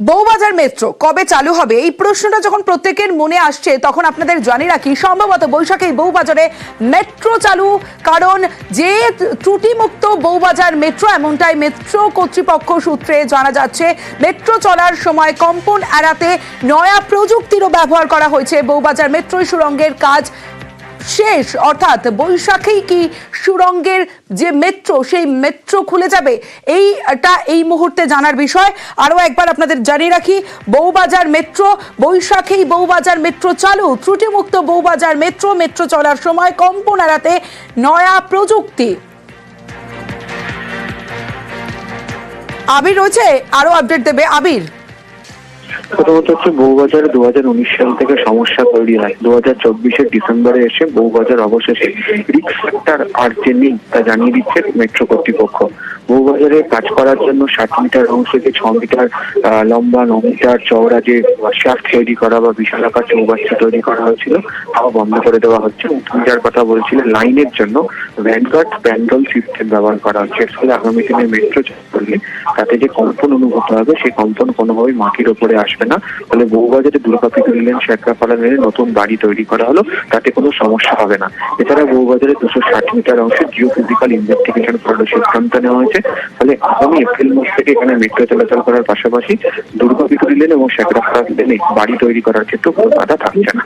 Bowbazar metro কবে চালু হবে এই প্রশ্নটা যখন প্রত্যেকের মনে আসছে তখন আপনাদের জানিয়ে রাখি সম্ভবত বৈশাখেই বউবাজারে মেট্রো চালু, কারণ যে ত্রুটিমুক্ত বউবাজার মেট্রো এমনটাই মেট্রো কর্তৃপক্ষ সূত্রে জানা যাচ্ছে। মেট্রো চলার সময় কম্পন এড়াতে নয়া প্রযুক্তিরও ব্যবহার করা হয়েছে। বউবাজার মেট্রো সুড়ঙ্গের কাজ শেষ, অর্থাৎ বৈশাখেই কি সুড়ঙ্গের যে মেট্রো সেই মেট্রো খুলে যাবে এইটা এই মুহূর্তে জানার বিষয়। আরও একবার আপনাদের জানিয়ে রাখি, বউবাজার মেট্রো বৈশাখেই বউবাজার মেট্রো চালু, ত্রুটিমুক্ত বউবাজার মেট্রো, মেট্রো চলার সময় কম্পন এড়াতে নয়া প্রযুক্তি। আবির রয়েছে, আরো আপডেট দেবে আবির। প্রথমত হচ্ছে বউবাজারে 2019 সাল থেকে সমস্যা তৈরি হয়। 2024-এর ডিসেম্বরে এসে বউবাজার অবশেষে রিস্ক ফ্যাক্টর আর যে নেই তা জানিয়ে দিচ্ছে মেট্রো কর্তৃপক্ষ। বউবাজারে কাজ করার জন্য 60 মিটার অংশ থেকে 6 মিটার লম্বা, 9 মিটার চওড়া যে শ্যাফট তৈরি করা বা বিশালাকার চৌবাচ্চা তৈরি করা হয়েছিল তাও বন্ধ করে দেওয়া হচ্ছে। তুমি যার কথা বলছিলে লাইনের জন্য ভ্যানগার্ড প্যান্ডল সিস্টেম ব্যবহার করা হচ্ছে। এর ফলে আগামী দিনে মেট্রো চালু করলে তাতে যে কম্পন অনুভূত হবে সেই কম্পন কোনোভাবেই মাটির ওপরে আসবে না। ফলে বউবাজারে দুর্গাপীঠি লেন, শেরকাপাড়া লেনে নতুন বাড়ি তৈরি করা হলো, তাতে কোনো সমস্যা হবে না। এছাড়া বউবাজারে 260 মিটার অংশে জিও ফিজিক্যাল ইনভেস্টিগেশন করার সিদ্ধান্ত নেওয়া হয়েছে। ফলে আগামী এপ্রিল মাস থেকে এখানে মেট্রো চলাচল করার পাশাপাশি দুর্গাপীঠি লেন এবং শেরকাপাড়া লেনে বাড়ি তৈরি করার ক্ষেত্রে কোনো বাধা থাকছে না।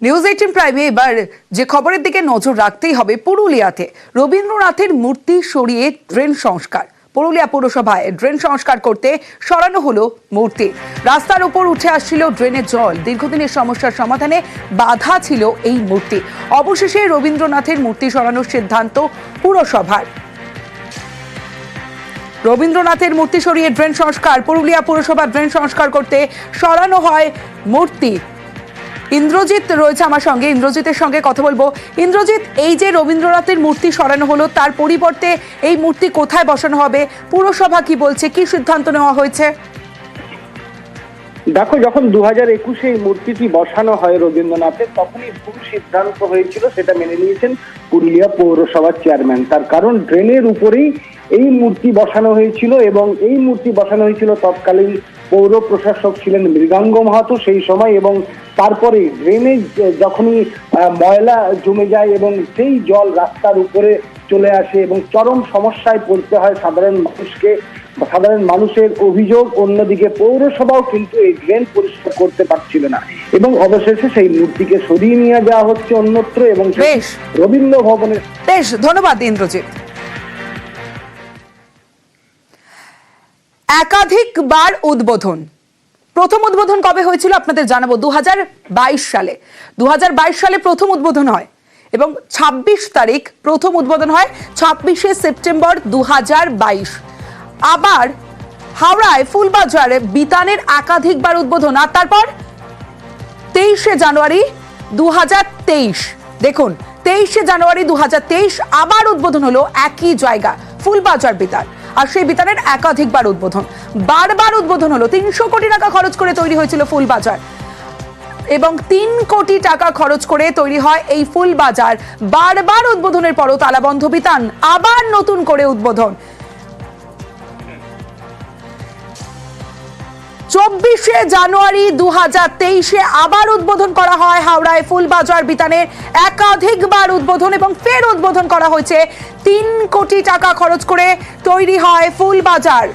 নিউজ 18 প্রাইমে এবার যে খবরের দিকে নজর রাখতেই হবে, পুরুলিয়াতে রবীন্দ্রনাথের মূর্তি সরিয়ে ড্রেন সংস্কার। পুরুলিয়া পৌরসভায় ড্রেন সংস্কার করতে সরানো হলো মূর্তি। রাস্তার উপর উঠে আসছিল ড্রেনের জল, দীর্ঘদিনের সমস্যার সমাধানে বাধা ছিল এই মূর্তি। অবশেষে রবীন্দ্রনাথের মূর্তি সরানোর সিদ্ধান্ত পুরসভার। রবীন্দ্রনাথের মূর্তি সরিয়ে ড্রেন সংস্কার, পুরুলিয়া পৌরসভা ড্রেন সংস্কার করতে সরানো হয় মূর্তি। ইন্দ্রজিৎ রয়েছে আমার সঙ্গে, ইন্দ্রজিতের সঙ্গে কথা বলবো। ইন্দ্রজিৎ, এই যে রবীন্দ্রনাথের মূর্তি সরানো হলো তার পরিবর্তে এই মূর্তি কোথায় বসানো হবে, পুরসভা কি বলছে, কি সিদ্ধান্ত নেওয়া হয়েছে? দেখো, যখন 2021-এ এই মূর্তিটি বসানো হয় রবীন্দ্রনাথের, তখনই ভুল সিদ্ধান্ত হয়েছিল, সেটা মেনে নিয়েছেন পুরুলিয়া পৌরসভার চেয়ারম্যান। তার কারণ ড্রেনের উপরেই এই মূর্তি বসানো হয়েছিল এবং এই মূর্তি বসানো হয়েছিল তৎকালীন পৌর প্রশাসক ছিলেন মৃগাঙ্গ মাহাতো সেই সময়। এবং তারপরে ড্রেনে যখনই ময়লা জমে যায় এবং সেই জল রাস্তার উপরে চলে আসে এবং চরম সমস্যায় পড়তে হয় সাধারণ মানুষকে। সাধারণ মানুষের অভিযোগ, অন্যদিকে পৌরসভাও কিন্তু এই ড্রেন পরিষ্কার করতে পারছিল না এবং অবশেষে সেই মূর্তিকে সরিয়ে নিয়ে যাওয়া হচ্ছে অন্যত্র এবং রবীন্দ্র ভবনের। বেশ, ধন্যবাদ ইন্দ্রজিৎ। একাধিকবার উদ্বোধন, প্রথম উদ্বোধন কবে হয়েছিল আপনাদের জানাবো। 2022 সালে 2022 সালে প্রথম উদ্বোধন হয় এবং 26 তারিখ প্রথম উদ্বোধন হয়, 26শে সেপ্টেম্বর 2022। আবার হাওড়ায় ফুলবাজারে বিতানের একাধিকবার উদ্বোধন, আর তারপর 23শে জানুয়ারি 2023। দেখুন, 23শে জানুয়ারি 2023 আবার উদ্বোধন হলো একই জায়গা, ফুলবাজার বিতান। আর সেই বিতানের একাধিকবার উদ্বোধন, বারবার উদ্বোধন হলো। 300 কোটি টাকা খরচ করে তৈরি হয়েছিল ফুলবাজার এবং 3 কোটি টাকা খরচ করে তৈরি হয় এই ফুলবাজার। বারবার উদ্বোধনের পরও তালাবন্ধ বিতান, আবার নতুন করে উদ্বোধন। 24শে জানুয়ারি 2023-এ আবার উদ্বোধন করা হয় হাওড়ায় ফুলবাজার বিতানের একাধিকবার উদ্বোধন এবং ফের উদ্বোধন করা হয়েছে। 3 কোটি টাকা খরচ করে তৈরি হয় ফুলবাজার।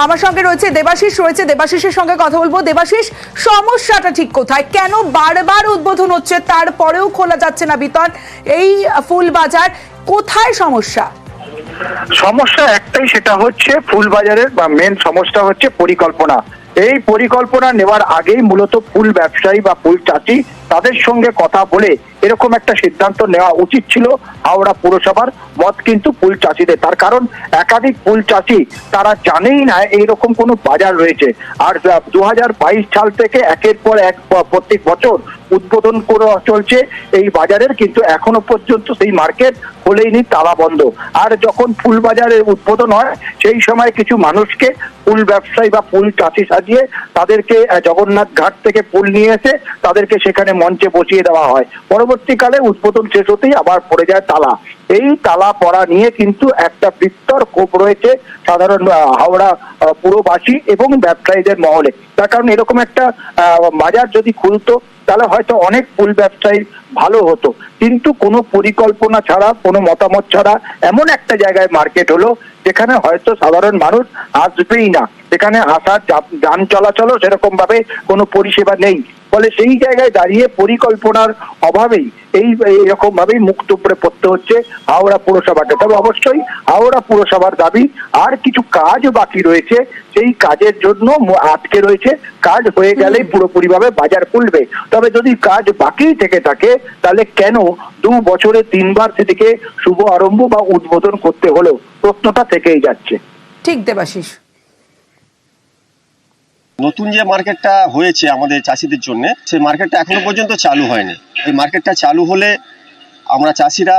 আমার সঙ্গে রয়েছে দেবাশিস, দেবাশিসের সঙ্গে কথা বলবো। দেবাশিস, সমস্যাটা ঠিক কোথায়? কেন বারবার উদ্বোধন হচ্ছে তারপরেও খোলা যাচ্ছে না বিতান এই ফুলবাজার? কোথায় সমস্যা? সমস্যা একটাই, সেটা হচ্ছে ফুলবাজারের বা মেন সমস্যা হচ্ছে পরিকল্পনা। এই পরিকল্পনা নেওয়ার আগেই মূলত ফুল ব্যবসায়ী বা ফুল চাষি তাদের সঙ্গে কথা বলে এরকম একটা সিদ্ধান্ত নেওয়া উচিত ছিল হাওড়া পুরসভার। মত কিন্তু ফুল চাষিদের, তার কারণ একাধিক ফুল চাষি তারা জানেই না এইরকম কোনো বাজার রয়েছে। আর 2022 সাল থেকে একের পর এক প্রত্যেক বছর উদ্বোধন করে চলছে এই বাজারের, কিন্তু এখনো পর্যন্ত সেই মার্কেট খোলেইনি, তালা বন্ধ। আর যখন ফুল বাজারের উদ্বোধন হয় সেই সময় কিছু মানুষকে ফুল ব্যবসায়ী বা ফুল চাষি সাজিয়ে তাদেরকে জগন্নাথ ঘাট থেকে ফুল নিয়ে এসে তাদেরকে সেখানে মঞ্চে বসিয়ে দেওয়া হয়। পরবর্তীকালে উদ্বোধন শেষ হতেই আবার পড়ে যায় তালা। এই তালা পড়া নিয়ে কিন্তু একটা বিস্তর ক্ষোভ রয়েছে সাধারণ হাওড়া পুরবাসী এবং ব্যবসায়ীদের মহলে। তার কারণ এরকম একটা বাজার যদি খুলতো তাহলে হয়তো অনেক ফুল ব্যবসায়ী ভালো হতো, কিন্তু কোনো পরিকল্পনা ছাড়া, কোনো মতামত ছাড়া এমন একটা জায়গায় মার্কেট হলো যেখানে হয়তো সাধারণ মানুষ আসবেই না, যেখানে আসার যান চলাচলও সেরকম ভাবে কোনো পরিষেবা নেই। ফলে সেই জায়গায় দাঁড়িয়ে পরিকল্পনার অভাবেই এইরকম ভাবেই মুখ টুকরে পড়তে হচ্ছে হাওড়া পুরসভাকে। তবে অবশ্যই হাওড়া পুরসভার দাবি আর কিছু কাজ বাকি রয়েছে, সেই কাজের জন্য আটকে রয়েছে। কাজ হয়ে গেলেই পুরোপুরিভাবে বাজার খুলবে। তবে যদি কাজ বাকি থেকে থাকে তাহলে কেন 2 বছরে 3 বার সেটিকে শুভ আরম্ভ বা উদ্বোধন করতে হলো, প্রশ্নটা থেকেই যাচ্ছে। ঠিক দেবাশিস, নতুন যে মার্কেটটা হয়েছে আমাদের চাষিদের জন্য, সেই মার্কেটটা এখনো পর্যন্ত চালু হয়নি। এই মার্কেটটা চালু হলে আমরা চাষিরা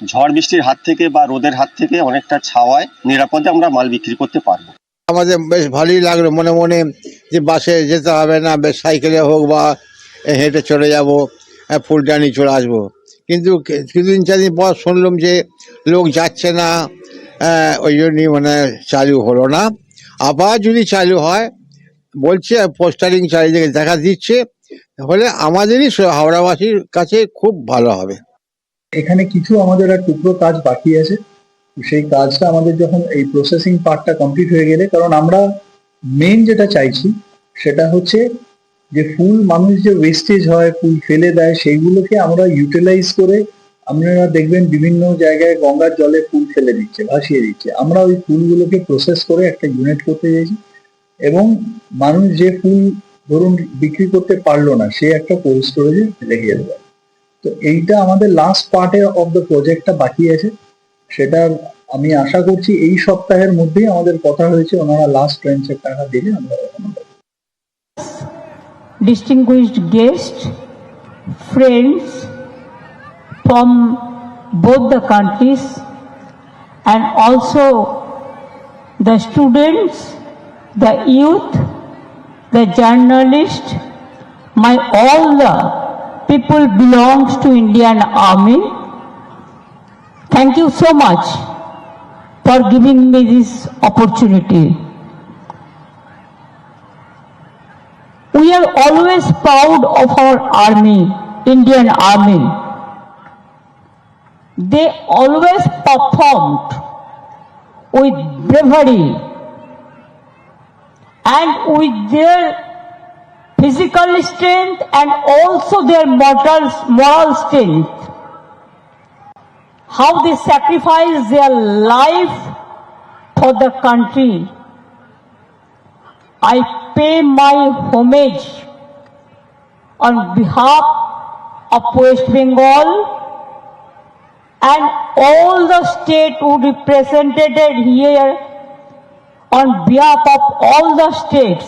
ঝড় বৃষ্টির হাত থেকে বা রোদের হাত থেকে অনেকটা ছাওয়ায় নিরাপদে আমরা মাল বিক্রি করতে পারবো। আমাদের বেশ ভালোই লাগলো মনে মনে যে বাসে যেতে হবে না, বেশ সাইকেলে হোক বা হেঁটে চলে যাব, ফুলটা নিয়ে চলে আসবো। কিন্তু কিছুদিন 4 দিন পর শুনলাম যে লোক যাচ্ছে না, ওই জন্যই মানে চালু হলো না। আবার যদি চালু হয় বলছে, পোস্টারিং চারিদিকে দেখা দিচ্ছে, হলে আমাদেরই হাওড়াবাসীর কাছে খুব ভালো হবে। এখানে কিছু আমাদের আর টুকরো কাজ বাকি আছে, সেই কাজটা আমাদের যখন এই প্রসেসিং পার্টটা কমপ্লিট হয়ে গেলে, কারণ আমরা মেন যেটা চাইছি সেটা হচ্ছে যে ফুল মানুষ যে ওয়েস্টেজ হয়, ফুল ফেলে দেয়, সেইগুলোকে আমরা ইউটিলাইজ করে, আপনারা দেখবেন বিভিন্ন জায়গায় গঙ্গার জলে ফুল ফেলে দিচ্ছে, ভাসিয়ে দিচ্ছে। আমরা ওই ফুলগুলোকে প্রসেস করে একটা ইউনিট করতে চাইছি, এবং মানুষ যে ফুল ধরুন বিক্রি করতে পারলো না, সে একটা কোল্ড স্টোরেজে রেখে যেতে পারে। তো এইটা আমাদের লাস্ট পার্টে অফ দ্য প্রজেক্টটা বাকি আছে, সেটা আমি আশা করছি এই সপ্তাহের মধ্যেই আমাদের কথা হয়েছে, ওনারা লাস্ট ট্রেন টাকা দিলে আমরা। Distinguished guests, friends from both the countries, and also the students, the youth, the journalists, all the people belongs to Indian Army. Thank you so much for giving me this opportunity. We are always proud of our army, Indian Army. They always performed with bravery and with their physical strength and also their moral strength. How they sacrifice their life for the country. I pay my homage on behalf of West Bengal and all the state who represented here, on behalf of all the states.